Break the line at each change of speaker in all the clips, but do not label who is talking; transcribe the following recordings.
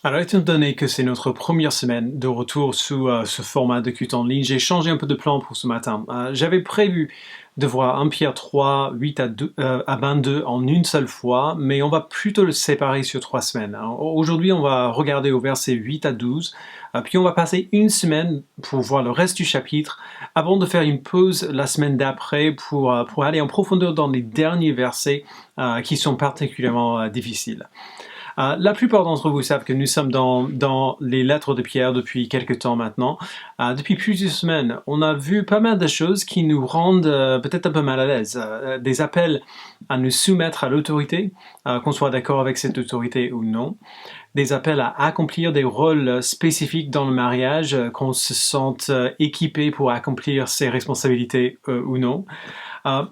Alors, étant donné que c'est notre première semaine de retour sous ce format de culte en ligne, j'ai changé un peu de plan pour ce matin. J'avais prévu de voir 1 Pierre 3, 8 à 22 en une seule fois, mais on va plutôt le séparer sur 3 semaines. Alors, aujourd'hui, on va regarder au verset 8 à 12, puis on va passer une semaine pour voir le reste du chapitre, avant de faire une pause la semaine d'après pour aller en profondeur dans les derniers versets qui sont particulièrement difficiles. La plupart d'entre vous savent que nous sommes dans les lettres de Pierre depuis quelques temps maintenant. Depuis plusieurs semaines, on a vu pas mal de choses qui nous rendent peut-être un peu mal à l'aise. Des appels à nous soumettre à l'autorité, qu'on soit d'accord avec cette autorité ou non. Des appels à accomplir des rôles spécifiques dans le mariage, qu'on se sente équipé pour accomplir ses responsabilités ou non.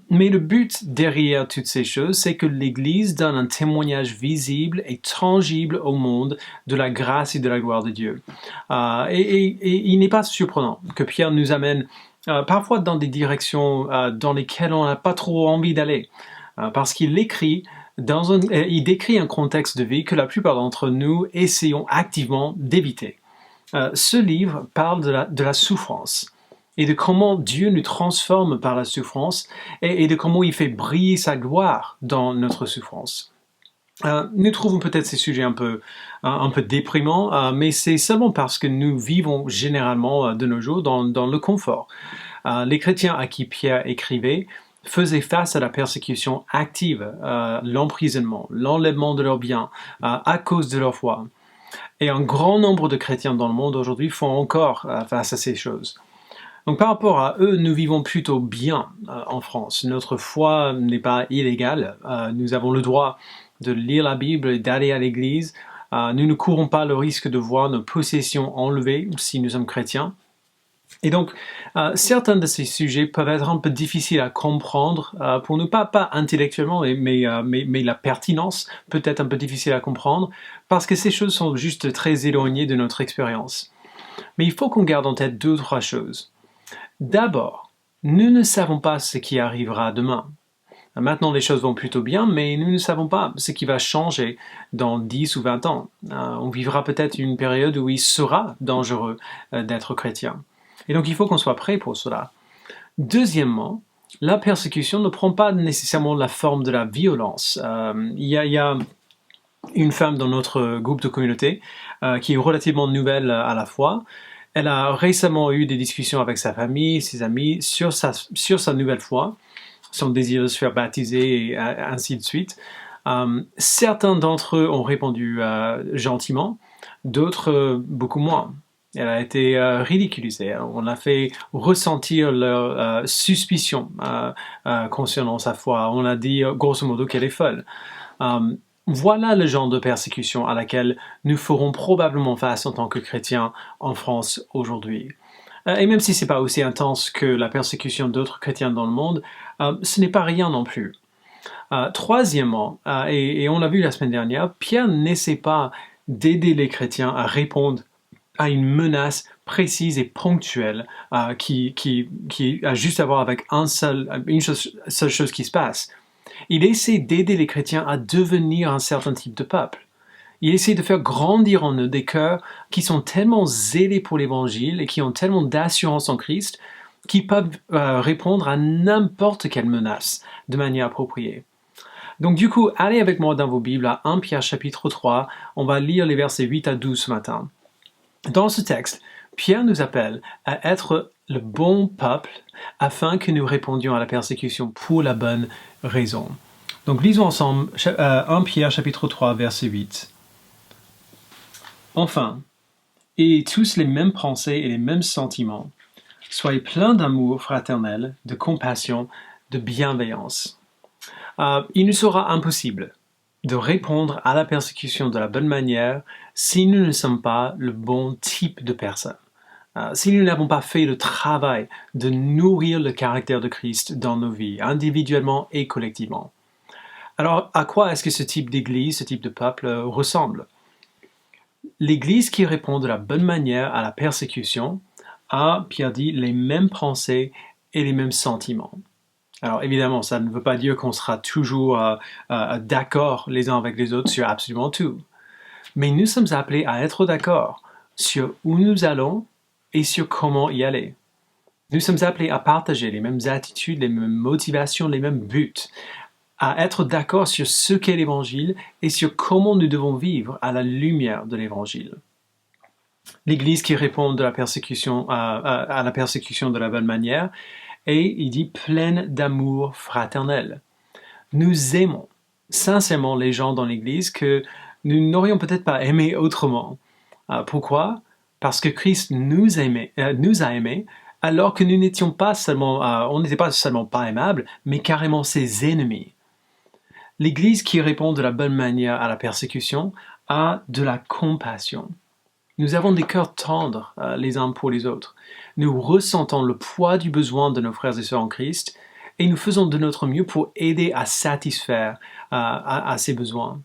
Mais le but derrière toutes ces choses, c'est que l'Église donne un témoignage visible et tangible au monde de la grâce et de la gloire de Dieu. Et il n'est pas surprenant que Pierre nous amène parfois dans des directions dans lesquelles on n'a pas trop envie d'aller, parce qu'il écrit il décrit un contexte de vie que la plupart d'entre nous essayons activement d'éviter. Ce livre parle de la souffrance et de comment Dieu nous transforme par la souffrance et de comment il fait briller sa gloire dans notre souffrance. Nous trouvons peut-être ces sujets un peu déprimants, mais c'est seulement parce que nous vivons généralement de nos jours dans le confort. Les chrétiens à qui Pierre écrivait faisaient face à la persécution active, l'emprisonnement, l'enlèvement de leurs biens à cause de leur foi. Et un grand nombre de chrétiens dans le monde aujourd'hui font encore face à ces choses. Donc par rapport à eux, nous vivons plutôt bien en France. Notre foi n'est pas illégale. Nous avons le droit de lire la Bible et d'aller à l'église. Nous ne courons pas le risque de voir nos possessions enlevées si nous sommes chrétiens. Et donc, certains de ces sujets peuvent être un peu difficiles à comprendre pour nous, pas intellectuellement, mais la pertinence peut être un peu difficile à comprendre parce que ces choses sont juste très éloignées de notre expérience. Mais il faut qu'on garde en tête 2 ou 3 choses. D'abord, nous ne savons pas ce qui arrivera demain. Maintenant, les choses vont plutôt bien, mais nous ne savons pas ce qui va changer dans 10 ou 20 ans. On vivra peut-être une période où il sera dangereux d'être chrétien. Et donc, il faut qu'on soit prêt pour cela. Deuxièmement, la persécution ne prend pas nécessairement la forme de la violence. Il y a une femme dans notre groupe de communauté qui est relativement nouvelle à la foi. Elle a récemment eu des discussions avec sa famille, ses amis, sur sa nouvelle foi, son désir de se faire baptiser et ainsi de suite. Certains d'entre eux ont répondu gentiment, d'autres beaucoup moins. Elle a été ridiculisée. On a fait ressentir leur suspicion concernant sa foi. On a dit grosso modo qu'elle est folle. Voilà le genre de persécution à laquelle nous ferons probablement face en tant que chrétiens en France aujourd'hui. Et même si ce n'est pas aussi intense que la persécution d'autres chrétiens dans le monde, ce n'est pas rien non plus. Troisièmement, et on l'a vu la semaine dernière, Pierre n'essaie pas d'aider les chrétiens à répondre à une menace précise et ponctuelle qui a juste à voir avec une seule chose qui se passe. Il essaie d'aider les chrétiens à devenir un certain type de peuple. Il essaie de faire grandir en eux des cœurs qui sont tellement zélés pour l'évangile et qui ont tellement d'assurance en Christ qu'ils peuvent répondre à n'importe quelle menace de manière appropriée. Donc du coup, allez avec moi dans vos Bibles à 1 Pierre chapitre 3, on va lire les versets 8 à 12 ce matin. Dans ce texte, Pierre nous appelle à être le bon peuple afin que nous répondions à la persécution pour la bonne raison. Donc lisons ensemble 1 Pierre chapitre 3 verset 8. Enfin, ayez tous les mêmes pensées et les mêmes sentiments. Soyez pleins d'amour fraternel, de compassion, de bienveillance. Il nous sera impossible de répondre à la persécution de la bonne manière si nous ne sommes pas le bon type de personne. Si nous n'avons pas fait le travail de nourrir le caractère de Christ dans nos vies, individuellement et collectivement. Alors, à quoi est-ce que ce type d'église, ce type de peuple ressemble? L'église qui répond de la bonne manière à la persécution a, Pierre dit, les mêmes pensées et les mêmes sentiments. Alors évidemment, ça ne veut pas dire qu'on sera toujours d'accord les uns avec les autres sur absolument tout. Mais nous sommes appelés à être d'accord sur où nous allons et sur comment y aller. Nous sommes appelés à partager les mêmes attitudes, les mêmes motivations, les mêmes buts, à être d'accord sur ce qu'est l'Évangile et sur comment nous devons vivre à la lumière de l'Évangile. L'Église qui répond de la persécution à la persécution de la bonne manière est, il dit, pleine d'amour fraternel. Nous aimons sincèrement les gens dans l'Église que nous n'aurions peut-être pas aimé autrement. Pourquoi? Parce que Christ nous a aimés alors que nous n'étions pas seulement, on n'était pas seulement pas aimables, mais carrément ses ennemis. L'Église qui répond de la bonne manière à la persécution a de la compassion. Nous avons des cœurs tendres les uns pour les autres. Nous ressentons le poids du besoin de nos frères et sœurs en Christ et nous faisons de notre mieux pour aider à satisfaire à ces besoins.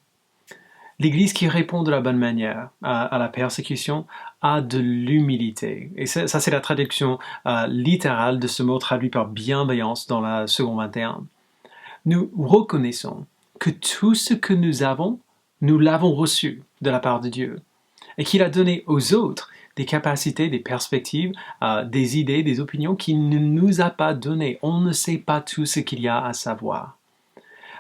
L'Église qui répond de la bonne manière à la persécution a de l'humilité. Et ça c'est la traduction littérale de ce mot traduit par bienveillance dans la seconde 21. Nous reconnaissons que tout ce que nous avons, nous l'avons reçu de la part de Dieu. Et qu'il a donné aux autres des capacités, des perspectives, des idées, des opinions qu'il ne nous a pas données. On ne sait pas tout ce qu'il y a à savoir.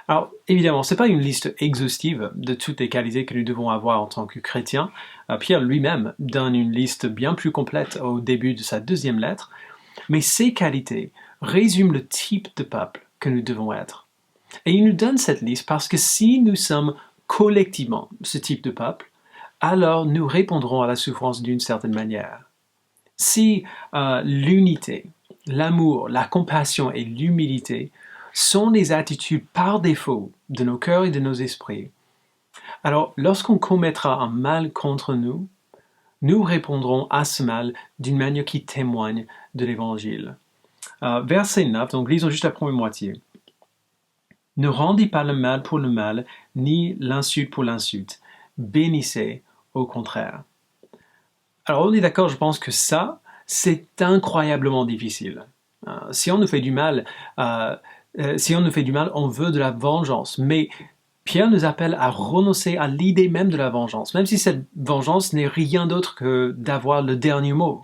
Alors, évidemment, ce n'est pas une liste exhaustive de toutes les qualités que nous devons avoir en tant que chrétiens. Pierre lui-même donne une liste bien plus complète au début de sa deuxième lettre, mais ces qualités résument le type de peuple que nous devons être. Et il nous donne cette liste parce que si nous sommes collectivement ce type de peuple, alors nous répondrons à la souffrance d'une certaine manière. Si l'unité, l'amour, la compassion et l'humilité sont les attitudes par défaut de nos cœurs et de nos esprits, alors lorsqu'on commettra un mal contre nous, nous répondrons à ce mal d'une manière qui témoigne de l'Évangile. Verset 9, donc lisons juste la première moitié. Ne rendez pas le mal pour le mal, ni l'insulte pour l'insulte. Bénissez au contraire. Alors on est d'accord, je pense que ça, c'est incroyablement difficile. Si on nous fait du mal, on veut de la vengeance. Mais Pierre nous appelle à renoncer à l'idée même de la vengeance, même si cette vengeance n'est rien d'autre que d'avoir le dernier mot.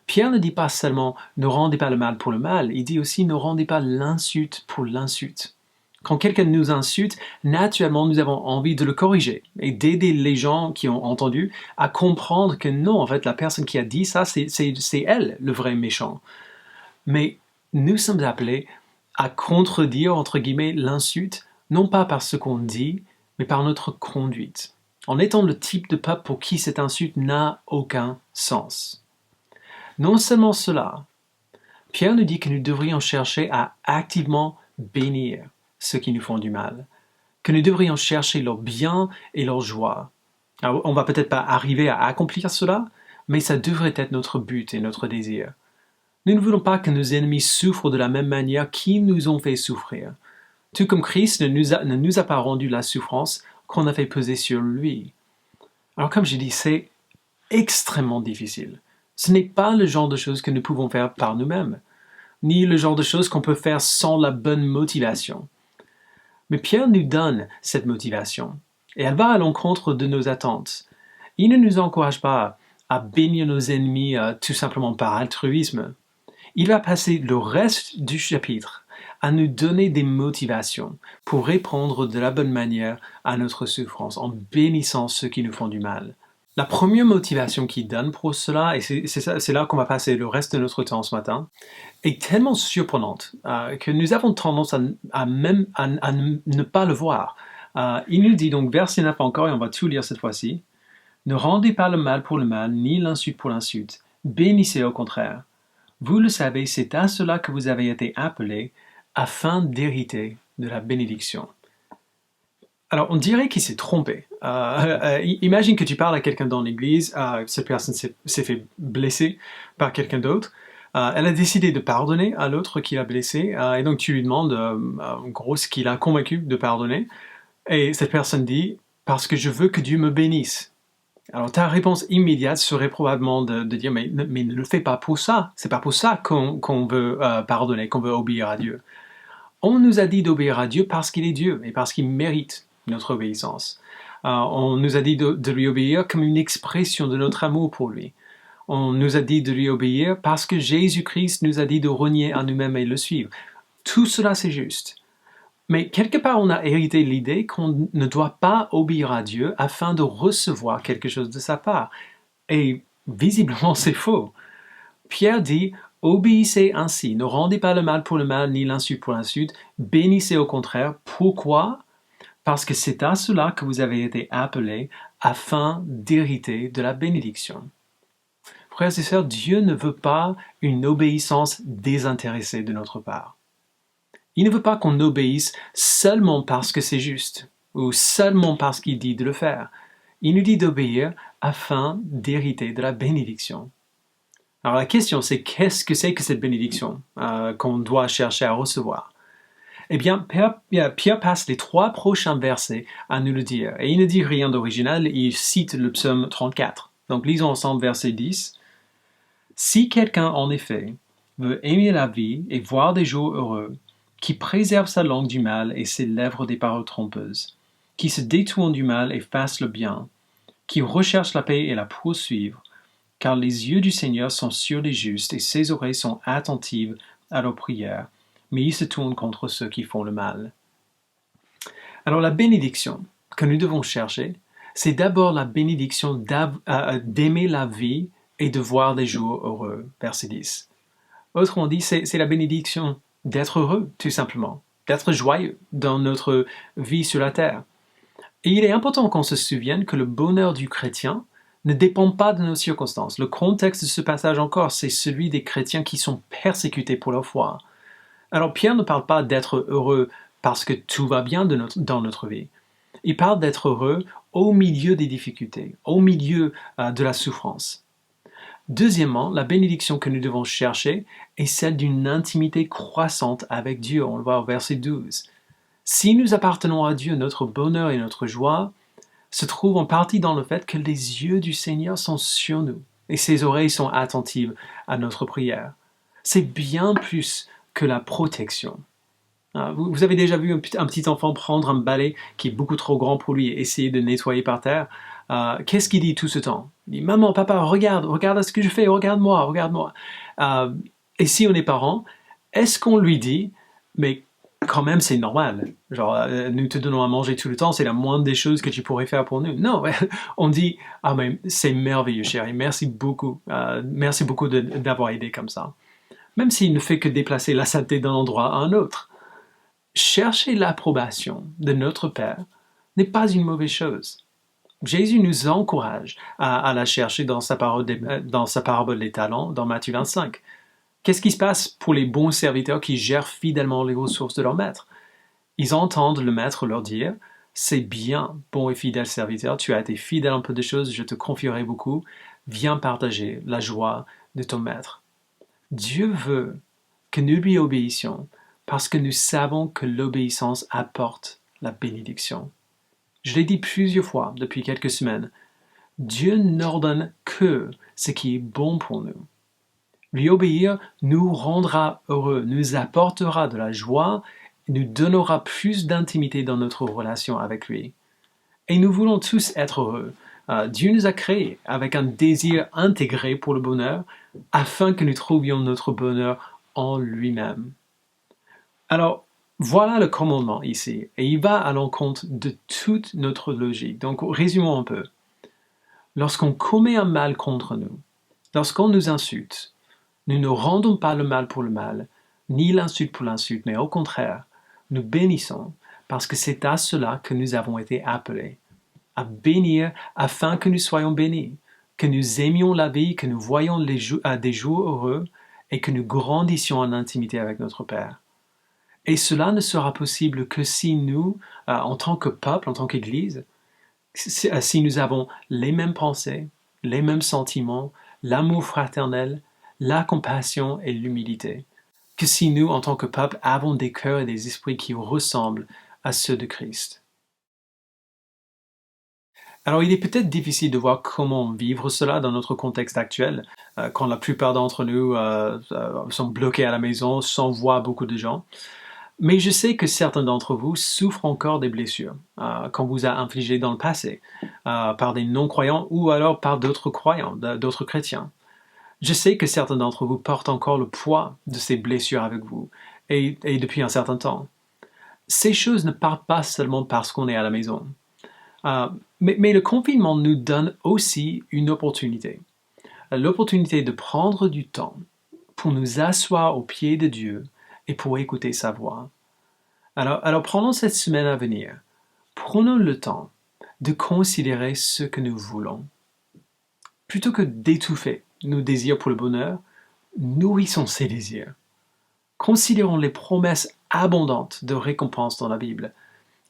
Pierre ne dit pas seulement « ne rendez pas le mal pour le mal », il dit aussi « ne rendez pas l'insulte pour l'insulte ». Quand quelqu'un nous insulte, naturellement, nous avons envie de le corriger et d'aider les gens qui ont entendu à comprendre que non, en fait, la personne qui a dit ça, c'est elle, le vrai méchant. Mais nous sommes appelés à contredire, entre guillemets, l'insulte, non pas par ce qu'on dit, mais par notre conduite, en étant le type de peuple pour qui cette insulte n'a aucun sens. Non seulement cela, Pierre nous dit que nous devrions chercher à activement bénir ceux qui nous font du mal, que nous devrions chercher leur bien et leur joie. Alors, on va peut-être pas arriver à accomplir cela, mais ça devrait être notre but et notre désir. Nous ne voulons pas que nos ennemis souffrent de la même manière qu'ils nous ont fait souffrir, tout comme Christ ne nous a pas rendu la souffrance qu'on a fait peser sur lui. Alors comme j'ai dit, c'est extrêmement difficile. Ce n'est pas le genre de choses que nous pouvons faire par nous-mêmes, ni le genre de choses qu'on peut faire sans la bonne motivation. Mais Pierre nous donne cette motivation, et elle va à l'encontre de nos attentes. Il ne nous encourage pas à bénir nos ennemis tout simplement par altruisme. Il va passer le reste du chapitre à nous donner des motivations pour répondre de la bonne manière à notre souffrance en bénissant ceux qui nous font du mal. La première motivation qu'il donne pour cela, et c'est là qu'on va passer le reste de notre temps ce matin, est tellement surprenante que nous avons tendance à ne pas le voir. Il nous dit donc, verset 9 encore, et on va tout lire cette fois-ci, « Ne rendez pas le mal pour le mal, ni l'insulte pour l'insulte. Bénissez au contraire. Vous le savez, c'est à cela que vous avez été appelés, afin d'hériter de la bénédiction. » Alors, on dirait qu'il s'est trompé. Imagine que tu parles à quelqu'un dans l'église, cette personne s'est fait blesser par quelqu'un d'autre. Elle a décidé de pardonner à l'autre qui l'a blessé, et donc tu lui demandes, en gros, ce qu'il a convaincu de pardonner. Et cette personne dit, « Parce que je veux que Dieu me bénisse. » Alors ta réponse immédiate serait probablement de dire, mais ne le fais pas pour ça. C'est pas pour ça qu'on veut pardonner, qu'on veut obéir à Dieu. On nous a dit d'obéir à Dieu parce qu'il est Dieu et parce qu'il mérite notre obéissance. On nous a dit de lui obéir comme une expression de notre amour pour lui. On nous a dit de lui obéir parce que Jésus-Christ nous a dit de renier à nous-mêmes et le suivre. Tout cela, c'est juste. Mais quelque part, on a hérité l'idée qu'on ne doit pas obéir à Dieu afin de recevoir quelque chose de sa part. Et visiblement, c'est faux. Pierre dit, obéissez ainsi, ne rendez pas le mal pour le mal, ni l'insulte pour l'insulte, bénissez au contraire. Pourquoi? Parce que c'est à cela que vous avez été appelés afin d'hériter de la bénédiction. Frères et sœurs, Dieu ne veut pas une obéissance désintéressée de notre part. Il ne veut pas qu'on obéisse seulement parce que c'est juste, ou seulement parce qu'il dit de le faire. Il nous dit d'obéir afin d'hériter de la bénédiction. Alors la question c'est qu'est-ce que c'est que cette bénédiction qu'on doit chercher à recevoir? Eh bien, Pierre passe les 3 prochains versets à nous le dire. Et il ne dit rien d'original, il cite le psaume 34. Donc lisons ensemble verset 10. Si quelqu'un, en effet, veut aimer la vie et voir des jours heureux, qui préserve sa langue du mal et ses lèvres des paroles trompeuses, qui se détourne du mal et fasse le bien, qui recherche la paix et la poursuivre, car les yeux du Seigneur sont sur les justes et ses oreilles sont attentives à leurs prières, mais il se tourne contre ceux qui font le mal. Alors la bénédiction que nous devons chercher, c'est d'abord la bénédiction d'aimer la vie et de voir des jours heureux, verset 10. Autrement dit, c'est la bénédiction d'être heureux, tout simplement, d'être joyeux dans notre vie sur la terre. Et il est important qu'on se souvienne que le bonheur du chrétien ne dépend pas de nos circonstances. Le contexte de ce passage encore, c'est celui des chrétiens qui sont persécutés pour leur foi. Alors Pierre ne parle pas d'être heureux parce que tout va bien dans notre vie. Il parle d'être heureux au milieu des difficultés, au milieu de la souffrance. Deuxièmement, la bénédiction que nous devons chercher est celle d'une intimité croissante avec Dieu. On le voit au verset 12. Si nous appartenons à Dieu, notre bonheur et notre joie se trouvent en partie dans le fait que les yeux du Seigneur sont sur nous et ses oreilles sont attentives à notre prière. C'est bien plus que la protection. Vous avez déjà vu un petit enfant prendre un balai qui est beaucoup trop grand pour lui et essayer de nettoyer par terre. Qu'est-ce qu'il dit tout ce temps? Il dit « Maman, papa, regarde ce que je fais, regarde-moi. » Et si on est parent, est-ce qu'on lui dit « Mais quand même, c'est normal. Genre, nous te donnons à manger tout le temps, c'est la moindre des choses que tu pourrais faire pour nous. » Non, on dit « Ah, mais c'est merveilleux, chérie, merci beaucoup d'avoir aidé comme ça. » Même s'il ne fait que déplacer la saleté d'un endroit à un autre. Chercher l'approbation de notre Père n'est pas une mauvaise chose. Jésus nous encourage à la chercher dans sa parabole des talents, dans Matthieu 25. Qu'est-ce qui se passe pour les bons serviteurs qui gèrent fidèlement les ressources de leur maître? Ils entendent le maître leur dire « C'est bien, bon et fidèle serviteur, tu as été fidèle en peu de choses, je te confierai beaucoup, viens partager la joie de ton maître. » Dieu veut que nous lui obéissions parce que nous savons que l'obéissance apporte la bénédiction. Je l'ai dit plusieurs fois depuis quelques semaines, Dieu n'ordonne que ce qui est bon pour nous. Lui obéir nous rendra heureux, nous apportera de la joie, nous donnera plus d'intimité dans notre relation avec lui. Et nous voulons tous être heureux. Dieu nous a créés avec un désir intégré pour le bonheur, afin que nous trouvions notre bonheur en lui-même. Alors, voilà le commandement ici, et il va à l'encontre de toute notre logique. Donc, résumons un peu. Lorsqu'on commet un mal contre nous, lorsqu'on nous insulte, nous ne rendons pas le mal pour le mal, ni l'insulte pour l'insulte, mais au contraire, nous bénissons, parce que c'est à cela que nous avons été appelés, à bénir afin que nous soyons bénis, que nous aimions la vie, que nous voyions des jours heureux, et que nous grandissions en intimité avec notre Père. Et cela ne sera possible que si nous, en tant que peuple, en tant qu'Église, si nous avons les mêmes pensées, les mêmes sentiments, l'amour fraternel, la compassion et l'humilité, que si nous, en tant que peuple, avons des cœurs et des esprits qui ressemblent à ceux de Christ. Alors, il est peut-être difficile de voir comment vivre cela dans notre contexte actuel, quand la plupart d'entre nous sont bloqués à la maison sans voir beaucoup de gens. Mais je sais que certains d'entre vous souffrent encore des blessures qu'on vous a infligées dans le passé, par des non-croyants ou alors par d'autres croyants, d'autres chrétiens. Je sais que certains d'entre vous portent encore le poids de ces blessures avec vous, et depuis un certain temps. Ces choses ne partent pas seulement parce qu'on est à la maison. Euh, mais le confinement nous donne aussi une opportunité. L'opportunité de prendre du temps pour nous asseoir au pied de Dieu et pour écouter sa voix. Alors pendant cette semaine à venir, prenons le temps de considérer ce que nous voulons. Plutôt que d'étouffer nos désirs pour le bonheur, nourrissons ces désirs. Considérons les promesses abondantes de récompense dans la Bible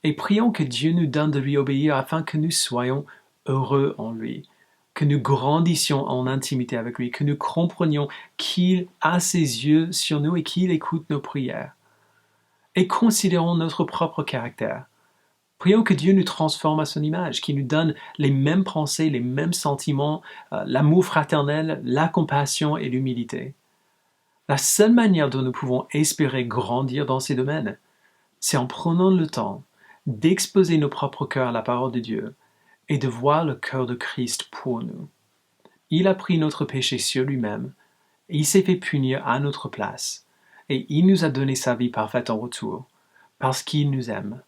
et prions que Dieu nous donne de lui obéir afin que nous soyons heureux en lui, que nous grandissions en intimité avec lui, que nous comprenions qu'il a ses yeux sur nous et qu'il écoute nos prières. Et considérons notre propre caractère. Prions que Dieu nous transforme à son image, qu'il nous donne les mêmes pensées, les mêmes sentiments, l'amour fraternel, la compassion et l'humilité. La seule manière dont nous pouvons espérer grandir dans ces domaines, c'est en prenant le temps d'exposer nos propres cœurs à la parole de Dieu et de voir le cœur de Christ pour nous. Il a pris notre péché sur lui-même, et il s'est fait punir à notre place, et il nous a donné sa vie parfaite en retour, parce qu'il nous aime.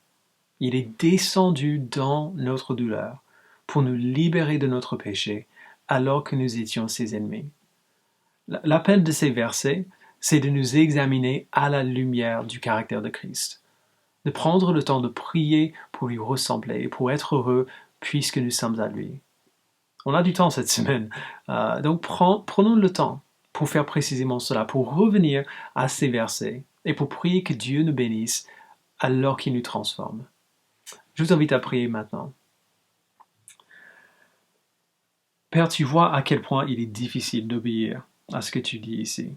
Il est descendu dans notre douleur pour nous libérer de notre péché alors que nous étions ses ennemis. L'appel de ces versets, c'est de nous examiner à la lumière du caractère de Christ, de prendre le temps de prier pour lui ressembler et pour être heureux puisque nous sommes à lui. On a du temps cette semaine, donc prenons le temps pour faire précisément cela, pour revenir à ces versets et pour prier que Dieu nous bénisse alors qu'il nous transforme. Je vous invite à prier maintenant. Père, tu vois à quel point il est difficile d'obéir à ce que tu dis ici.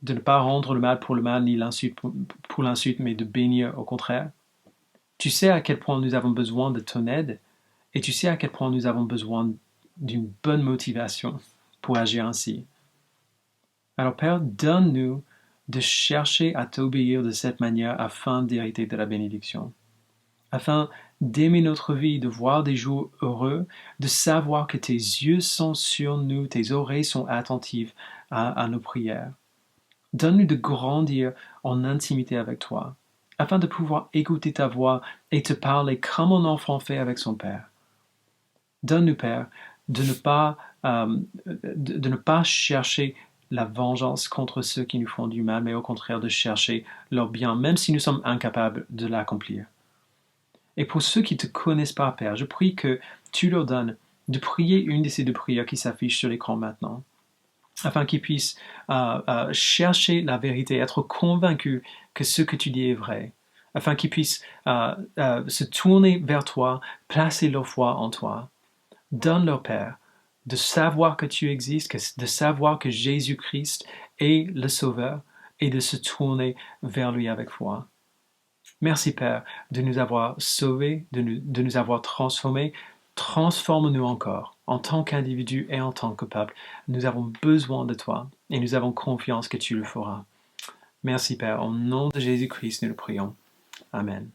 De ne pas rendre le mal pour le mal, ni l'insulte pour l'insulte, mais de bénir au contraire. Tu sais à quel point nous avons besoin de ton aide, et tu sais à quel point nous avons besoin d'une bonne motivation pour agir ainsi. Alors Père, donne-nous de chercher à t'obéir de cette manière afin d'hériter de la bénédiction. Afin d'aimer notre vie, de voir des jours heureux, de savoir que tes yeux sont sur nous, tes oreilles sont attentives à nos prières. Donne-nous de grandir en intimité avec toi, afin de pouvoir écouter ta voix et te parler comme un enfant fait avec son Père. Donne-nous, Père, de ne pas chercher la vengeance contre ceux qui nous font du mal, mais au contraire de chercher leur bien, même si nous sommes incapables de l'accomplir. Et pour ceux qui ne te connaissent pas, Père, je prie que tu leur donnes de prier une de ces deux prières qui s'affichent sur l'écran maintenant, afin qu'ils puissent chercher la vérité, être convaincus que ce que tu dis est vrai, afin qu'ils puissent se tourner vers toi, placer leur foi en toi. Donne-leur, Père, de savoir que tu existes, de savoir que Jésus-Christ est le Sauveur, et de se tourner vers lui avec foi. Merci Père de nous avoir sauvés, de nous avoir transformés. Transforme-nous encore en tant qu'individus et en tant que peuple. Nous avons besoin de toi et nous avons confiance que tu le feras. Merci Père, au nom de Jésus-Christ nous le prions. Amen.